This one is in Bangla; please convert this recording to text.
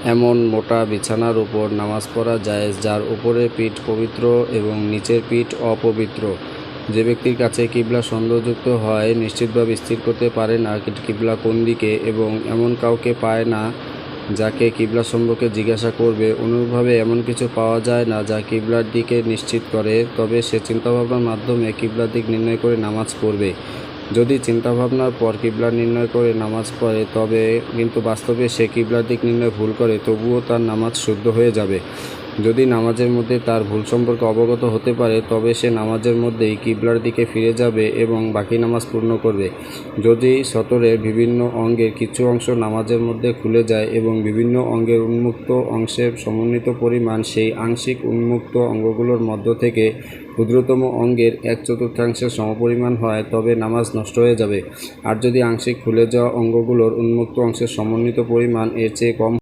এমন মোটা বিছানার উপর নামাজ পড়া জায়েজ যার উপরের পিঠ পবিত্র এবং নিচের পিঠ অপবিত্র। যে ব্যক্তির কাছে কিবলা সন্দেহযুক্ত হয়, নিশ্চিতভাবে স্থির করতে পারে না কিবলা কোন দিকে এবং এমন কাউকে পায় না যাকে কিবলা সম্পর্কে জিজ্ঞাসা করবে, অনুরূপভাবে এমন কিছু পাওয়া যায় না যা কিবলার দিকে নিশ্চিত করে, তবে সে চিন্তাভাবনার মাধ্যমে কিবলার দিক নির্ণয় করে নামাজ পড়বে। যদি চিন্তাভাবনার পর কিবলা নির্ণয় করে নামাজ পড়ে তবে কিন্তু বাস্তবে সে কিবলার দিক নির্ণয় ভুল করে, তবুও তার নামাজ শুদ্ধ হয়ে যাবে। যদি নামাজের মধ্যে তার ভুল সম্পর্কে অবগত হতে পারে তবে সে নামাজের মধ্যেই কিবলার দিকে ফিরে যাবে এবং বাকি নামাজ পূর্ণ করবে। যদি সতরের বিভিন্ন অঙ্গের কিছু অংশ নামাজের মধ্যে খুলে যায় এবং বিভিন্ন অঙ্গের উন্মুক্ত অংশের সমন্বিত পরিমাণ সেই আংশিক উন্মুক্ত অঙ্গগুলোর মধ্য থেকে ক্ষুদ্রতম অঙ্গের 1/4 সমপরিমাণ হয় তবে নামাজ নষ্ট হয়ে যাবে। আর যদি আংশিক খুলে যাওয়া অঙ্গগুলোর উন্মুক্ত অংশের সমন্বিত পরিমাণ এর চেয়ে কম